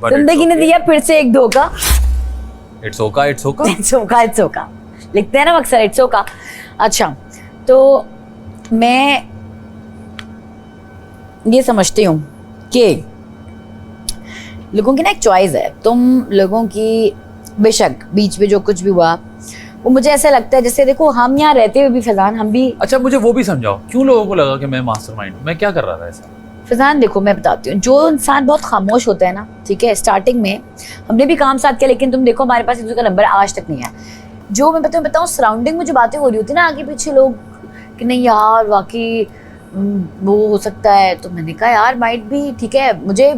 जिंदगी ने दिया फिर से एक धोखा। इट्स ओका इट्स ओका इट्स ओका इट्स ओका लिखते हैं ना अक्सर, इट्स ओका। अच्छा, तो मैं ये समझती हूँ कि लोगों की ना एक चॉइस है। तुम लोगों की बेशक बीच में जो कुछ भी हुआ वो मुझे ऐसा लगता है जैसे देखो हम यहाँ रहते हुए भी फैजान, हम भी। अच्छा मुझे वो भी समझाओ, क्यों लोगों को लगा कि मैं मास्टरमाइंड हूं? मैं क्या कर रहा था ऐसा? फैजान देखो मैं बताती हूँ, जो इंसान बहुत खामोश होता है ना, ठीक है, स्टार्टिंग में हमने भी काम साथ किया, लेकिन तुम देखो हमारे पास एक दूसरे का नंबर आज तक नहीं है। जो मैं बताऊँ सराउंडिंग में जो बातें हो रही होती ना आगे पीछे लोग कि नहीं यार वाकई वो हो सकता है, तो मैंने कहा यार माइट भी, ठीक है,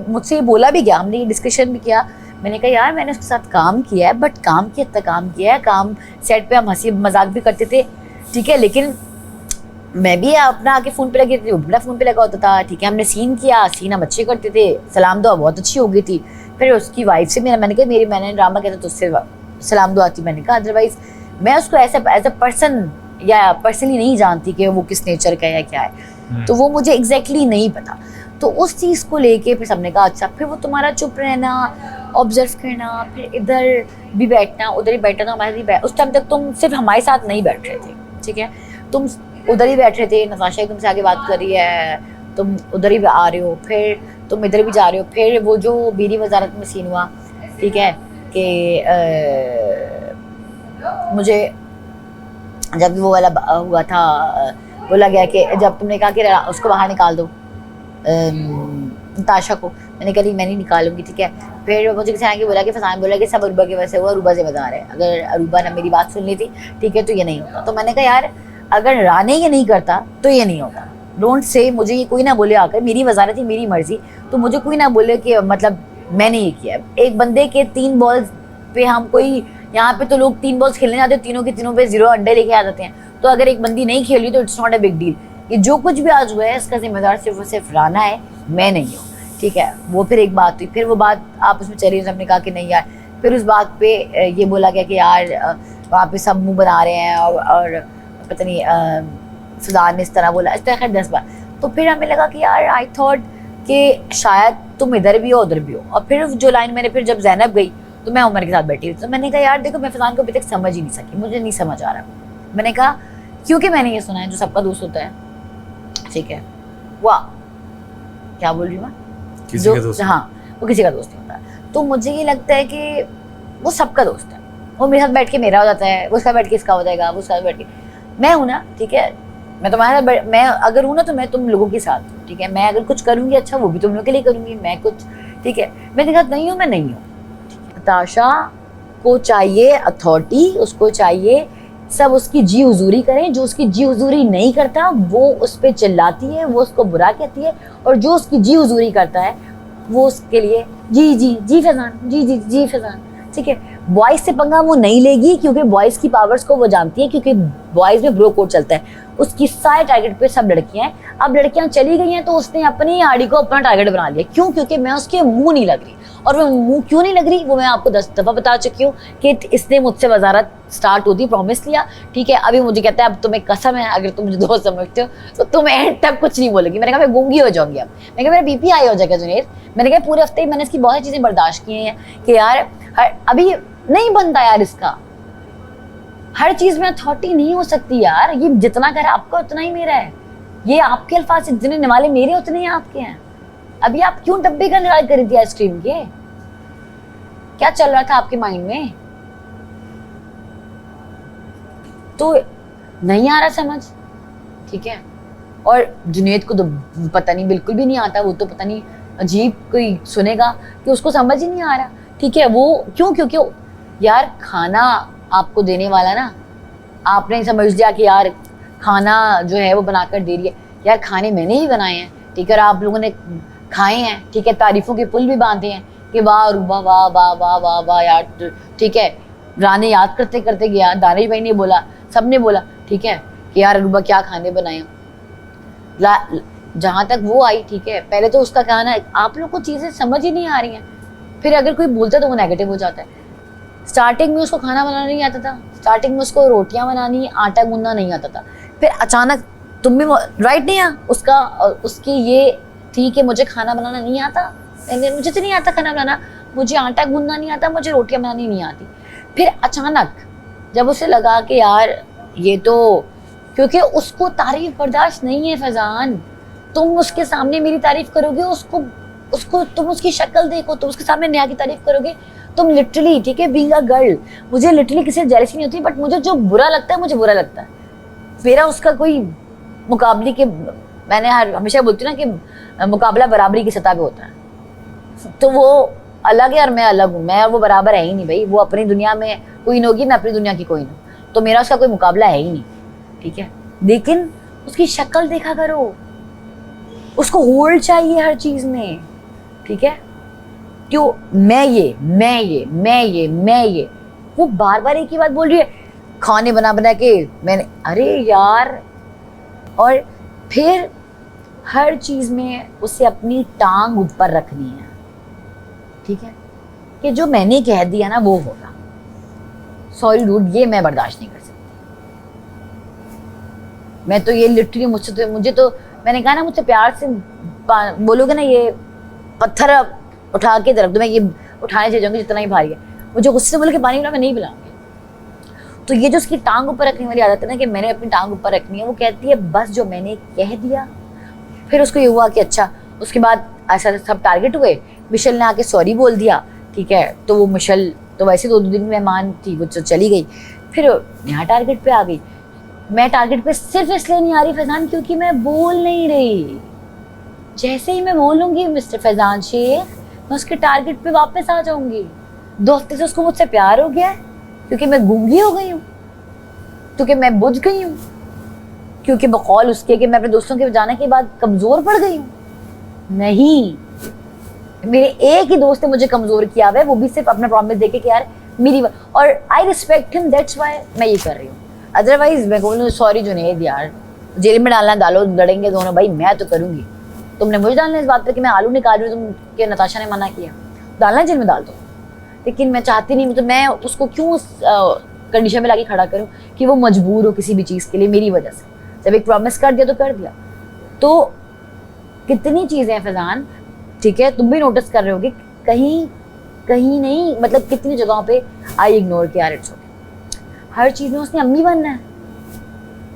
मुझसे बोला भी गया, हमने ये डिस्कशन भी किया। मैंने कहा यार मैंने उसके साथ काम किया है, बट काम की हद तक काम किया है, काम सेट पे हम हंसी मजाक भी करते थे, ठीक है, लेकिन मैं भी अपना आके फ़ोन पे लगी थी, वो अपना फ़ोन पे लगा होता था, ठीक है, हमने सीन किया, सीन हम अच्छे करते थे, सलाम दुआ बहुत अच्छी हो गई थी। फिर उसकी वाइफ से मैंने कहा मैंने ड्रामा किया था तो उससे सलाम दुआ थी, मैंने कहा अदरवाइज़ मैं उसको एज अ पर्सन या पर्सनली नहीं जानती कि वो किस नेचर का है या क्या है, तो वो मुझे एग्जैक्टली नहीं पता। तो उस चीज़ को लेके फिर सबने कहा अच्छा, फिर वो तुम्हारा चुप रहना, ऑब्जर्व करना, फिर इधर भी बैठना उधर ही बैठना, हमारे भी उस टाइम तक तुम सिर्फ हमारे साथ नहीं बैठ रहे थे, ठीक है, तुम उधर ही बैठ रहे थे, नताशा तुमसे आगे बात कर रही है, तुम उधर ही आ रहे हो, फिर तुम इधर भी जा रहे हो, फिर वो जो बीरी वजारत में सीन हुआ, ठीक है, कि मुझे जब वो वाला हुआ था, बोला गया कि जब तुमने कहा कि उसको बाहर निकाल दो नताशा को, मैंने कहा मैं नहीं निकालूंगी, ठीक है, फिर मुझे किसी आगे बोला कि फसान बोला कि सब अरूबा की वजह से हुआ, अरूबा जिम्मेदार है, अगर अरूबा ने मेरी बात सुन ली थी, ठीक है, तो ये नहीं होता। तो मैंने कहा यार अगर राने ये नहीं करता तो ये नहीं होता, डोंट से मुझे ये कोई ना बोले आकर, मेरी वजारत थी मेरी मर्जी, तो मुझे कोई ना बोले कि मतलब मैंने ये किया। एक बंदे के 3 बॉल्स पे हम कोई, यहाँ पे तो लोग 3 बॉल्स खेलने जाते हैं, तीनों के तीनों पे 0 अंडे लेके आ जाते हैं, तो अगर एक बंदी नहीं खेली तो it's not a big deal. ये जो कुछ भी आज हुआ है इसका जिम्मेदार सिर्फ और सिर्फ राना है, मैं नहीं हूँ, ठीक है। वो फिर एक बात हुई, फिर वो बात आपस में चली, हमने कहा कि नहीं यार, फिर उस बात पे ये बोला गया कि यार वहाँ पे सब मुँह बना रहे हैं और पता नहीं फजान ने इस तरह बोला, इस तरह खैर 10 बार। तो फिर हमें लगा कि यार आई थॉट कि शायद तुम इधर भी हो उधर भी हो। और फिर जो लाइन मैंने फिर जब जैनब गई तो मैं उमर के साथ बैठी हुई, तो मैंने कहा यार देखो मैं फजान को अभी तक समझ ही नहीं सकी, मुझे नहीं समझ आ रहा। मैंने कहा क्योंकि मैंने ये सुना है जो सबका दोस्त होता है, ठीक है, वाह क्या बोल रही हूँ मैं, किसी का दोस्त, हाँ वो किसी का दोस्त नहीं होता। तो मुझे ये लगता है कि वो सबका दोस्त है, वो मेरे साथ बैठ के मेरा हो जाता है, वो उसका बैठ के इसका हो जाएगा, वो उसका बैठ के मैं हूँ ना, ठीक है, मैं तुम्हारे साथ, मैं अगर हूँ ना तो मैं तुम लोगों के साथ हूँ, ठीक है, मैं अगर कुछ करूँगी अच्छा वो भी तुम लोग के लिए करूँगी, मैं कुछ, ठीक है, मैं देखा नहीं हूँ, मैं नहीं हूँ। नताशा को चाहिए अथॉरिटी, उसको चाहिए सब उसकी जी हुजूरी करें, जो उसकी जी हुजूरी नहीं करता वो उस पर चिल्लाती है, वो उसको बुरा कहती है, और जो उसकी जी हुजूरी करता है वो उसके लिए जी जी जी फैजान, जी जी जी फैजान, ठीक है। बॉयज से पंगा वो नहीं लेगी क्योंकि बॉयज की पावर्स को वो जानती है, क्योंकि बॉयज में ब्रो कोड चलता है, उसकी सारे टारगेट पे सब लड़कियां हैं। अब लड़कियां चली गई हैं तो उसने अपनी आड़ी को अपना टारगेट बना लिया, क्यों, क्योंकि मैं उसके मुंह नहीं लग रही। और वो मुंह क्यों नहीं लग रही वो मैं आपको 10 दफ़ा बता चुकी हूँ कि इसने मुझसे वजारत स्टार्ट होती, प्रॉमिस लिया, ठीक है, अभी मुझे कहता है अब तुम्हें कसम है अगर तुम मुझे दोस्त समझते हो तो तुम एंड तक कुछ नहीं बोलोगी। मैंने कहा मैं गूंगी हो जाऊंगी, अब मैंने कहा मेरा बीपी हाई हो जाएगा जुनैद। मैंने कहा पूरे हफ्ते मैंने इसकी बहुत सी चीज़ें बर्दाश्त की हैं कि यार अभी नहीं बनता यार, इसका हर चीज़ में अथॉरिटी नहीं हो सकती यार, ये जितना करे आपका उतना ही मेरा है, ये आपके अल्फाज जितने वाले मेरे उतने ही आपके हैं। अभी आप क्यों डब्बे का लड़ाई करी थी आइसक्रीम के, क्या चल रहा था आपके माइंड में? तो नहीं आ रहा समझ, ठीक है। और जुनैद को तो पता नहीं, बिल्कुल भी नहीं आता, वो तो पता नहीं अजीब कोई सुनेगा कि उसको समझ ही नहीं आ रहा, ठीक है। वो क्यों, क्योंकि यार खाना आपको देने वाला ना, आपने समझ लिया कि यार खाना जो है वो बनाकर दे रही है, यार खाने मैंने ही बनाए हैं, ठीक है, और आप लोगों ने खाए हैं, ठीक है, तारीफों के पुल भी बांधे हैं कि वाह रूबा वाह वाह वाह वाह वाह यार, ठीक है। राने याद करते करते गया, दानिश भाई ने बोला, सबने बोला, ठीक है, कि यार रूबा क्या खाने बनाए। जहाँ तक वो आई, ठीक है, पहले तो उसका कहना आप लोग को चीज़ें समझ ही नहीं आ रही हैं, फिर अगर कोई बोलता तो वो नेगेटिव हो जाता है। स्टार्टिंग में उसको खाना बनाना नहीं आता था, स्टार्टिंग में उसको रोटियां बनानी, आटा गूंदना नहीं आता था, फिर अचानक तुम भी राइट नहीं आ उसका, उसकी ये थी कि मुझे खाना बनाना नहीं आता, मुझे तो नहीं आता खाना बनाना, मुझे आटा गूंदना नहीं आता, मुझे रोटियां बनानी नहीं आती। फिर अचानक जब उसे लगा कि यार ये तो, क्योंकि उसको तारीफ बर्दाश्त नहीं है फैजान, तुम उसके सामने मेरी तारीफ करोगे, उसको उसको तुम उसकी शक्ल देखो, तुम उसके सामने नेहा की तारीफ करोगे, तुम लिटरली, ठीक है, बीइंग अ गर्ल, मुझे लिटरली किसी से जेलसी नहीं होती, बट मुझे जो बुरा लगता है मुझे बुरा लगता है। मेरा उसका कोई मुकाबले के, मैंने हमेशा बोलती हूँ ना कि मुकाबला बराबरी की सतह पे होता है, तो वो अलग है और मैं अलग हूँ, मैं और वो बराबर है ही नहीं भाई। वो अपनी दुनिया में क्वीन होगी, मैं अपनी दुनिया की क्वीन हूँ, तो मेरा उसका कोई मुकाबला है ही नहीं, ठीक है। लेकिन उसकी शक्ल देखा करो, उसको होल्ड चाहिए हर चीज में, ठीक है। क्यों मैं ये, वो बार बार एक ही बात बोल रही है, खाने बना बना के मैंने, अरे यार। और फिर हर चीज में उसे अपनी टांग ऊपर रखनी है, ठीक है, कि जो मैंने कह दिया ना वो होगा। सॉरी डूड, ये मैं बर्दाश्त नहीं कर सकती। मैं तो ये लिटरली मुझे तो मैंने कहा ना, मुझसे प्यार से बोलोगे ना, ये पत्थर उठा के रख दो, मैं ये उठाने चले जाऊंगी जितना ही भारी है। मुझे गुस्से से बोल के पानी पिला, मैं नहीं पिलाऊंगी। तो ये जो उसकी टांग ऊपर रखने वाली आदत है ना, कि मैंने अपनी टांग ऊपर रखनी है, वो कहती है बस जो मैंने कह दिया। फिर उसको ये हुआ कि अच्छा, उसके बाद ऐसा सब टारगेट हुए, मिशेल ने आके सॉरी बोल दिया, ठीक है। तो वो मिशेल तो वैसे 2 दिन मेहमान थी, वो चली गई। फिर यहाँ टारगेट पे आ गई। मैं टारगेट पे सिर्फ इसलिए नहीं आ रही फैजान, क्योंकि मैं बोल नहीं रही। जैसे ही मैं बोलूंगी मिस्टर फैजान शेख, मैं उसके टारगेट पे वापस आ जाऊंगी। 2 हफ्ते से उसको मुझसे प्यार हो गया है, क्योंकि मैं गूंगी हो गई हूँ, क्योंकि मैं बुझ गई हूँ, क्योंकि बकौल उसके कि मैं अपने दोस्तों के जाने के बाद कमजोर पड़ गई हूँ। नहीं, मेरे एक ही दोस्त ने मुझे कमजोर किया हुआ है, वो भी सिर्फ अपना प्रॉमिस देके कि यार मेरी, और I respect him, that's why मैं ये कर रही हूँ। अदरवाइज मैं बोलूँ सॉरी जुनैद यार, जेल में डालना डालो, लड़ेंगे दोनों भाई, मैं तो करूंगी। तुमने मुझे डालना इस बात पे कि मैं आलू निकाल रही हूँ, तुम के नताशा ने मना किया, डालना जेल में डाल दो। लेकिन मैं चाहती नहीं, तो मैं उसको क्यों उस कंडीशन में लाके खड़ा करूँ कि वो मजबूर हो किसी भी चीज़ के लिए मेरी वजह से। जब एक प्रॉमिस कर दिया तो कर दिया। तो कितनी चीज़ें हैं फैजान, ठीक है, तुम भी नोटिस कर रहे होगे, कहीं नहीं, मतलब कितनी जगहों पे आई इग्नोर किया, इट्स ओके। हर चीज़ में उसने अम्मी बनना है,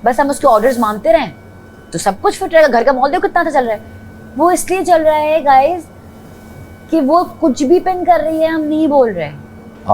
बस हम उसके ऑर्डर्स मानते रहें तो सब कुछ फिट रहेगा। घर का माहौल देखो कितना अच्छा चल रहा है, वो इसलिए चल रहा है गाइस कि वो कुछ भी पिन कर रही है, हम नहीं बोल रहे हैं।